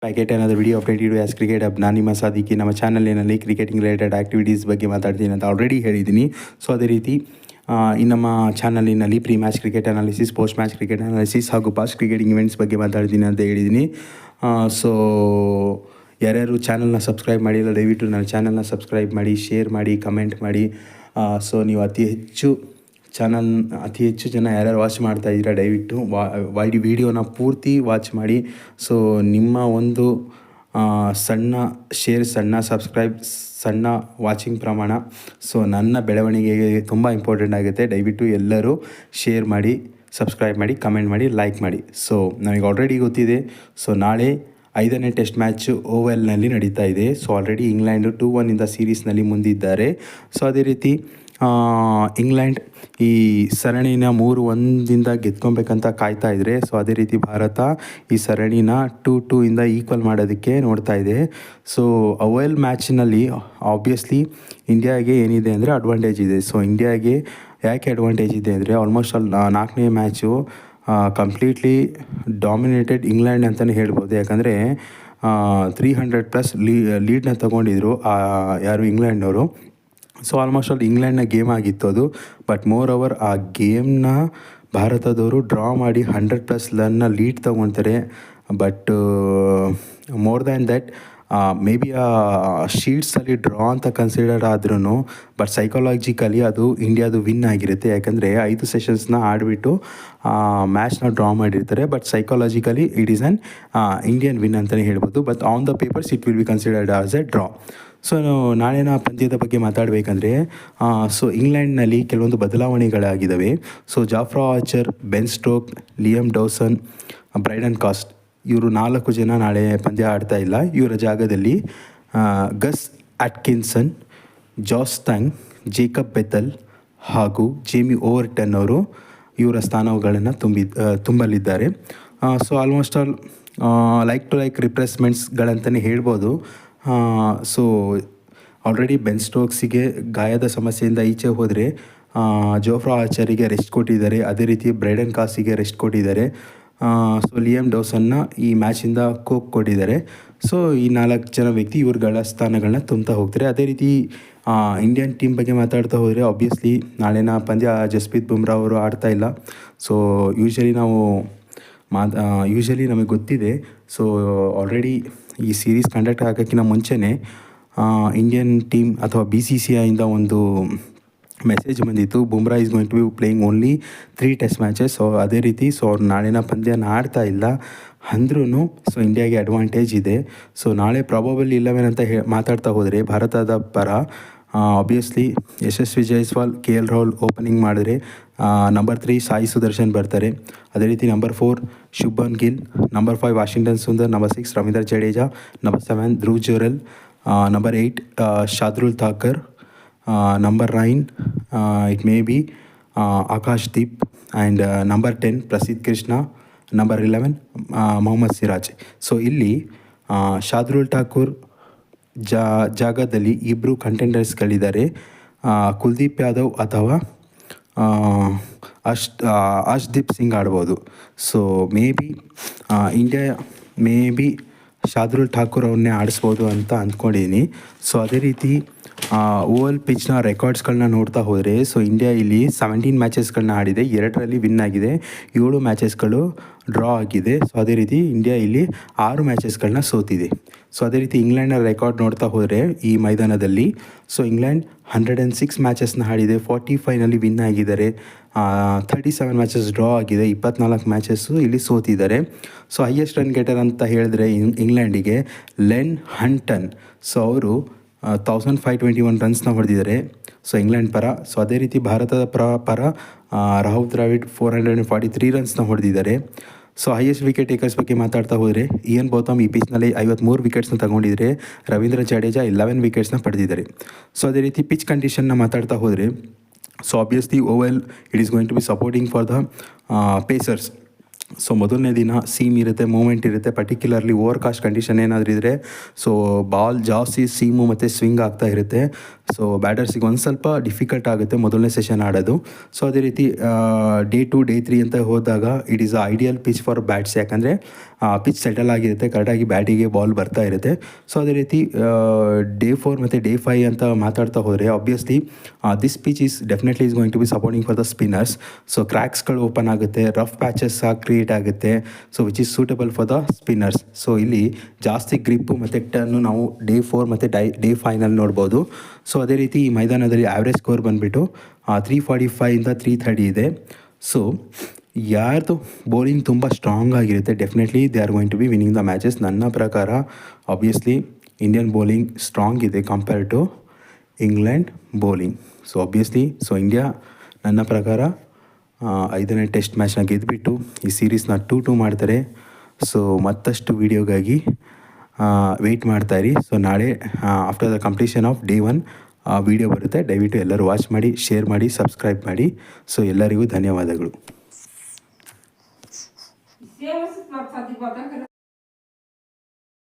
Packet ಏನಾದರೂ video update ಇಡು as cricket hub. ನಾನು ನಿಮ್ಮ ಸಾದಿಕಿ. ನಮ್ಮ ಚಾನಲಿನಲ್ಲಿ ಕ್ರಿಕೆಟಿಂಗ್ ರಿಲೇಟೆಡ್ ಆ್ಯಕ್ಟಿವಿಟೀಸ್ ಬಗ್ಗೆ ಮಾತಾಡ್ತೀನಿ ಅಂತ ಆಲ್ರೆಡಿ ಹೇಳಿದ್ದೀನಿ. ಸೊ ಅದೇ ರೀತಿ ಈ ನಮ್ಮ ಚಾನಲಿನಲ್ಲಿ pre match cricket analysis, post match cricket analysis ಹಾಗೂ ಪಾಸ್ಟ್ ಕ್ರಿಕೆಟಿಂಗ್ ಇವೆಂಟ್ಸ್ ಬಗ್ಗೆ ಮಾತಾಡ್ತೀನಿ ಅಂತ ಹೇಳಿದ್ದೀನಿ. ಸೊ ಯಾರ್ಯಾರು ಚಾನಲ್ನ ಸಬ್ಸ್ಕ್ರೈಬ್ ಮಾಡಿಲ್ಲ ದಯವಿಟ್ಟು ನನ್ನ ಚಾನಲ್ನ ಸಬ್ಸ್ಕ್ರೈಬ್ ಮಾಡಿ, ಶೇರ್ ಮಾಡಿ, ಕಮೆಂಟ್ ಮಾಡಿ. ಸೊ ನೀವು ಅತಿ ಹೆಚ್ಚು ಜನ ಯಾರ್ಯಾರು ವಾಚ್ ಮಾಡ್ತಾಯಿದ್ದೀರಾ ದಯವಿಟ್ಟು ವಿಡಿಯೋನ ಪೂರ್ತಿ ವಾಚ್ ಮಾಡಿ. ಸೊ ನಿಮ್ಮ ಒಂದು ಸಣ್ಣ ಶೇರ್, ಸಣ್ಣ ಸಬ್ಸ್ಕ್ರೈಬ್, ಸಣ್ಣ ವಾಚಿಂಗ್ ಪ್ರಮಾಣ ಸೊ ನನ್ನ ಬೆಳವಣಿಗೆಗೆ ತುಂಬ ಇಂಪಾರ್ಟೆಂಟ್ ಆಗುತ್ತೆ. ದಯವಿಟ್ಟು ಎಲ್ಲರೂ ಶೇರ್ ಮಾಡಿ, ಸಬ್ಸ್ಕ್ರೈಬ್ ಮಾಡಿ, ಕಮೆಂಟ್ ಮಾಡಿ, ಲೈಕ್ ಮಾಡಿ. ಸೊ ನಮಗೆ ಆಲ್ರೆಡಿ ಗೊತ್ತಿದೆ. ಸೊ ನಾಳೆ 5ನೇ ಟೆಸ್ಟ್ ಮ್ಯಾಚು ಓವಲ್ನಲ್ಲಿ ನಡೀತಾ ಇದೆ. So already England 2-1 ಸೀರೀಸ್ನಲ್ಲಿ ಮುಂದಿದ್ದಾರೆ. ಸೊ ಅದೇ ರೀತಿ ಇಂಗ್ಲೆಂಡ್ ಈ ಸರಣಿನ 3-1 ಗೆದ್ಕೊಬೇಕಂತ ಕಾಯ್ತಾ ಇದ್ದಾರೆ. ಸೊ ಅದೇ ರೀತಿ ಭಾರತ ಈ ಸರಣಿನ 2-2 ಈಕ್ವಲ್ ಮಾಡೋದಕ್ಕೆ ನೋಡ್ತಾ ಇದೆ. ಸೊ ಓವಲ್ ಮ್ಯಾಚ್ನಲ್ಲಿ ಆಬ್ವಿಯಸ್ಲಿ ಇಂಡಿಯಾಗೆ ಏನಿದೆ ಅಂದರೆ ಅಡ್ವಾಂಟೇಜ್ ಇದೆ. ಸೊ ಇಂಡಿಯಾಗೆ ಯಾಕೆ ಅಡ್ವಾಂಟೇಜ್ ಇದೆ ಅಂದರೆ ಆಲ್ಮೋಸ್ಟ್ 4ನೇ ಮ್ಯಾಚು ಕಂಪ್ಲೀಟ್ಲಿ ಡಾಮಿನೇಟೆಡ್ ಇಂಗ್ಲೆಂಡ್ ಅಂತಲೇ ಹೇಳ್ಬೋದು. ಯಾಕಂದರೆ 300+ ಲೀಡ್ನ ತೊಗೊಂಡಿದ್ರು ಯಾರು ಇಂಗ್ಲೆಂಡ್ನವರು. ಸೊ ಆಲ್ಮೋಸ್ಟ್ ಇಂಗ್ಲೆಂಡ್ನ ಗೇಮ್ ಆಗಿತ್ತು ಅದು. ಬಟ್ ಮೋರ್ ಓವರ್ ಆ ಗೇಮ್ನ ಭಾರತದವರು ಡ್ರಾ ಮಾಡಿ 100+ ರನ್ನ ಲೀಡ್ ತೊಗೊತಾರೆ. But more than that may be ಆ ಶೀಟ್ಸಲ್ಲಿ ಡ್ರಾ ಅಂತ ಕನ್ಸಿಡರ್ ಆದ್ರೂ ಬಟ್ ಸೈಕಾಲಜಿಕಲಿ ಅದು ಇಂಡಿಯಾದು ವಿನ್ ಆಗಿರುತ್ತೆ. ಯಾಕಂದರೆ 5 ಸೆಷನ್ಸ್ನ ಆಡಿಬಿಟ್ಟು ಮ್ಯಾಚ್ನ ಡ್ರಾ ಮಾಡಿರ್ತಾರೆ. But psychologically it is an Indian win ಅಂತಲೇ ಹೇಳ್ಬೋದು. But on the papers it will be considered as a draw. So ನಾಳಿನ ಪಂದ್ಯದ ಬಗ್ಗೆ ಮಾತಾಡಬೇಕಂದ್ರೆ ಸೊ ಇಂಗ್ಲೆಂಡ್ನಲ್ಲಿ ಕೆಲವೊಂದು ಬದಲಾವಣೆಗಳಾಗಿದ್ದಾವೆ. So Jofra Archer, Ben Stoke, Liam Dawson, Brydon cost ಇವರು 4 ಜನ ನಾಳೆ ಪಂದ್ಯ ಆಡ್ತಾ ಇಲ್ಲ. ಇವರ ಜಾಗದಲ್ಲಿ Gus Atkinson, Josh Tongue, Jacob Bethell ಹಾಗೂ ಜೇಮಿ ಓವರ್ಟನ್ ಅವರು ಇವರ ಸ್ಥಾನಗಳನ್ನು ತುಂಬಲಿದ್ದಾರೆ. So almost all like to like ರಿಪ್ಲೇಸ್ಮೆಂಟ್ಸ್ಗಳಂತಲೇ ಹೇಳ್ಬೋದು. ಸೊ ಆಲ್ರೆಡಿ ಬೆನ್ ಸ್ಟೋಕ್ಸಿಗೆ ಗಾಯದ ಸಮಸ್ಯೆಯಿಂದ ಈಚೆ ಹೋದರೆ ಜೋಫ್ರಾ ಆರ್ಚರಿಗೆ ರೆಸ್ಟ್ ಕೊಟ್ಟಿದ್ದಾರೆ. ಅದೇ ರೀತಿ ಬ್ರೈಡನ್ ಕಾಸಿಗೆ ರೆಸ್ಟ್ ಕೊಟ್ಟಿದ್ದಾರೆ. ಸೊ ಲಿಯಮ್ ಡೌಸನ್ನ ಈ ಮ್ಯಾಚಿಂದ ಕೊಟ್ಟಿದ್ದಾರೆ. ಸೊ ಈ 4 ಜನ ವ್ಯಕ್ತಿ ಇವ್ರುಗಳ ಸ್ಥಾನಗಳನ್ನ ತುಂಬ್ತಾ ಹೋಗ್ತಾರೆ. ಅದೇ ರೀತಿ ಇಂಡಿಯನ್ ಟೀಮ್ ಬಗ್ಗೆ ಮಾತಾಡ್ತಾ ಹೋದರೆ ಆಬ್ವಿಯಸ್ಲಿ ನಾಳಿನ ಪಂದ್ಯ ಜಸ್ಪ್ರೀತ್ ಬುಮ್ರಾ ಅವರು ಆಡ್ತಾ ಇಲ್ಲ. ಸೊ ಯೂಶಲಿ ನಮಗೆ ಗೊತ್ತಿದೆ. ಸೊ ಆಲ್ರೆಡಿ ಈ ಸೀರೀಸ್ ಕಂಡಕ್ಟ್ ಆಗೋಕ್ಕಿಂತ ಮುಂಚೆನೇ ಇಂಡಿಯನ್ ಟೀಮ್ ಅಥವಾ BCCIಯಿಂದ ಒಂದು ಮೆಸೇಜ್ ಬಂದಿತ್ತು, Bumrah is going to be playing only 3 test matches. So ಅದೇ ರೀತಿ ಸೊ ಅವ್ರು ನಾಳಿನ ಪಂದ್ಯನ ಆಡ್ತಾ ಇಲ್ಲ ಅಂದ್ರೂ ಸೊ ಇಂಡಿಯಾಗೆ ಅಡ್ವಾಂಟೇಜ್ ಇದೆ. ಸೊ ನಾಳೆ ಪ್ರಾಬಬಲ್ 11 ಅಂತ ಮಾತಾಡ್ತಾ ಹೋದರೆ ಭಾರತದ ಪರ obviously Yashasvi Jaiswal, KL Rahul opening ಮಾಡಿದ್ರೆ ನಂಬರ್ 3 ಸಾಯಿ ಸುದರ್ಶನ್ ಬರ್ತಾರೆ. ಅದೇ ರೀತಿ number 4 Shubman Gill, number 5 Washington Sundar, number 6 Ravindra Jadeja, number 7 Dhruv Jurel, number 8 Shardul Thakur, number 9 it may be Akash Deep and number 10 Prasidh Krishna, number 11 Mohammed Siraj. So ಇಲ್ಲಿ ಶಾರ್ದೂಲ್ ಠಾಕೂರ್ ಜಾಗದಲ್ಲಿ ಇಬ್ಬರು ಕಂಟೆಂಡರ್ಸ್ಗಳಿದ್ದಾರೆ. ಕುಲ್ದೀಪ್ ಯಾದವ್ ಅಥವಾ ಅಶ್ದೀಪ್ ಸಿಂಗ್ ಆಡ್ಬೋದು. ಸೊ ಇಂಡಿಯಾ ಶಾರ್ದೂಲ್ ಠಾಕೂರ್ ಅವ್ರನ್ನೇ ಆಡಿಸ್ಬೋದು ಅಂತ ಅಂದ್ಕೊಂಡಿದ್ದೀನಿ. ಸೊ ಅದೇ ರೀತಿ ಓವಲ್ ಪಿಚ್ನ ರೆಕಾರ್ಡ್ಸ್ಗಳನ್ನ ನೋಡ್ತಾ ಹೋದರೆ ಸೊ ಇಂಡಿಯಾ ಇಲ್ಲಿ 17 ಮ್ಯಾಚಸ್ಗಳನ್ನ ಆಡಿದೆ, 2ರಲ್ಲಿ ವಿನ್ ಆಗಿದೆ, 7 ಮ್ಯಾಚಸ್ಗಳು ಡ್ರಾ ಆಗಿದೆ. ಸೊ ಅದೇ ರೀತಿ ಇಂಡಿಯಾ ಇಲ್ಲಿ 6 ಮ್ಯಾಚಸ್ಗಳನ್ನ ಸೋತಿದೆ. ಸೊ ಅದೇ ರೀತಿ ಇಂಗ್ಲೆಂಡ್ನ ರೆಕಾರ್ಡ್ ನೋಡ್ತಾ ಹೋದರೆ ಈ ಮೈದಾನದಲ್ಲಿ ಸೊ ಇಂಗ್ಲೆಂಡ್ 106 ಮ್ಯಾಚಸ್ನ ಆಡಿದೆ, 45ನಲ್ಲಿ ವಿನ್ ಆಗಿದ್ದಾರೆ, 37 ಮ್ಯಾಚಸ್ ಡ್ರಾ ಆಗಿದೆ, 24 ಮ್ಯಾಚಸ್ಸು ಇಲ್ಲಿ ಸೋತಿದ್ದಾರೆ. ಸೊ ಹೈಯೆಸ್ಟ್ ರನ್ ಗೆಟರ್ ಅಂತ ಹೇಳಿದ್ರೆ ಇಂಗ್ಲೆಂಡಿಗೆ ಲೆನ್ ಹಂಟನ್. ಸೊ ಅವರು 1521 ರನ್ಸ್ನ ಹೊಡೆದಿದ್ದಾರೆ ಸೊ ಇಂಗ್ಲೆಂಡ್ ಪರ. ಸೊ ಅದೇ ರೀತಿ ಭಾರತದ ಪರ ರಾಹುಲ್ ದ್ರಾವಿಡ್ 443 ರನ್ಸ್ನ ಹೊಡೆದಿದ್ದಾರೆ. ಸೊ ಹೈಯೆಸ್ಟ್ ವಿಕೆಟ್ ಟೇಕರ್ಸ್ ಬಗ್ಗೆ ಮಾತಾಡ್ತಾ ಹೋದರೆ ಇಯನ್ ಬೋಥಮ್ ಈ ಪಿಚ್ನಲ್ಲಿ 53 ವಿಕೆಟ್ಸ್ನ ತಗೊಂಡಿದ್ದಾರೆ, ರವೀಂದ್ರ ಜಡೇಜಾ 11 ವಿಕೆಟ್ಸ್ನ ಪಡೆದಿದ್ದಾರೆ. ಸೊ ಅದೇ ರೀತಿ ಪಿಚ್ ಕಂಡೀಷನ್ನ ಮಾತಾಡ್ತಾ ಹೋದರೆ so obviously oval it is going to be supporting for the pacers. So ಮೊದಲನೇ ದಿನ ಸೀಮ್ ಇರುತ್ತೆ, ಮೂಮೆಂಟ್ ಇರುತ್ತೆ. ಪರ್ಟಿಕ್ಯುಲರ್ಲಿ ಓವರ್ ಕಾಸ್ಟ್ ಕಂಡೀಷನ್ ಏನಾದರೂ ಇದ್ದರೆ ಸೊ ಬಾಲ್ ಜಾಸ್ತಿ ಸೀಮು ಮತ್ತು ಸ್ವಿಂಗ್ ಆಗ್ತಾ ಇರುತ್ತೆ. ಸೊ ಬ್ಯಾಟರ್ಸಿಗೆ ಒಂದು ಸ್ವಲ್ಪ ಡಿಫಿಕಲ್ಟ್ ಆಗುತ್ತೆ ಮೊದಲನೇ ಸೆಷನ್ ಆಡೋದು. ಸೊ ಅದೇ ರೀತಿ ಡೇ 2 ಡೇ 3 ಅಂತ ಹೋದಾಗ it is ideal pitch for bats, ಯಾಕಂದರೆ ಪಿಚ್ ಸೆಟಲ್ ಆಗಿರುತ್ತೆ, ಕರೆಕ್ಟಾಗಿ ಬ್ಯಾಟಿಗೆ ಬಾಲ್ ಬರ್ತಾ ಇರುತ್ತೆ. ಸೊ ಅದೇ ರೀತಿ ಡೇ 4 ಮತ್ತು ಡೇ 5 ಅಂತ ಮಾತಾಡ್ತಾ ಹೋದರೆ obviously this pitch is definitely is going to be supporting for the spinners. So ಕ್ರ್ಯಾಕ್ಸ್ಗಳು ಓಪನ್ ಆಗುತ್ತೆ, ರಫ್ ಪ್ಯಾಚಸ್ ಕ್ರಿಯೇಟ್ ಆಗುತ್ತೆ, so which is suitable for the spinners. So ಇಲ್ಲಿ ಜಾಸ್ತಿ ಗ್ರಿಪ್ಪು ಮತ್ತು ಟರ್ನು ನಾವು ಡೇ 4 ಮತ್ತು ಡೇ 5ನಲ್ಲಿ ನೋಡ್ಬೋದು. ಸೊ ಅದೇ ರೀತಿ ಈ ಮೈದಾನದಲ್ಲಿ ಆ್ಯಾವ್ರೇಜ್ ಸ್ಕೋರ್ ಬಂದುಬಿಟ್ಟು 345 330 ಇದೆ. ಸೊ ಯಾರ್ದು ಬೌಲಿಂಗ್ ತುಂಬ ಸ್ಟ್ರಾಂಗ್ ಆಗಿರುತ್ತೆ definitely they are going to be winning the matches. ನನ್ನ ಪ್ರಕಾರ ಆಬ್ವಿಯಸ್ಲಿ ಇಂಡಿಯನ್ ಬೌಲಿಂಗ್ ಸ್ಟ್ರಾಂಗ್ ಇದೆ compare to England bowling. So obviously India ನನ್ನ ಪ್ರಕಾರ 5ನೇ ಟೆಸ್ಟ್ ಮ್ಯಾಚ್ನ ಗೆದ್ದುಬಿಟ್ಟು ಈ ಸೀರೀಸ್ನ 2-2 ಮಾಡ್ತಾರೆ. ಸೊ ಮತ್ತಷ್ಟು ವೀಡಿಯೋಗಾಗಿ ವೆಯ್ಟ್ ಮಾಡ್ತಾಯಿರಿ. ಸೊ ನಾಳೆ after the completion of day 1 video ಬರುತ್ತೆ. ದಯವಿಟ್ಟು ಎಲ್ಲರೂ ವಾಚ್ ಮಾಡಿ, ಶೇರ್ ಮಾಡಿ, ಸಬ್ಸ್ಕ್ರೈಬ್ ಮಾಡಿ. ಸೊ ಎಲ್ಲರಿಗೂ ಧನ್ಯವಾದಗಳು.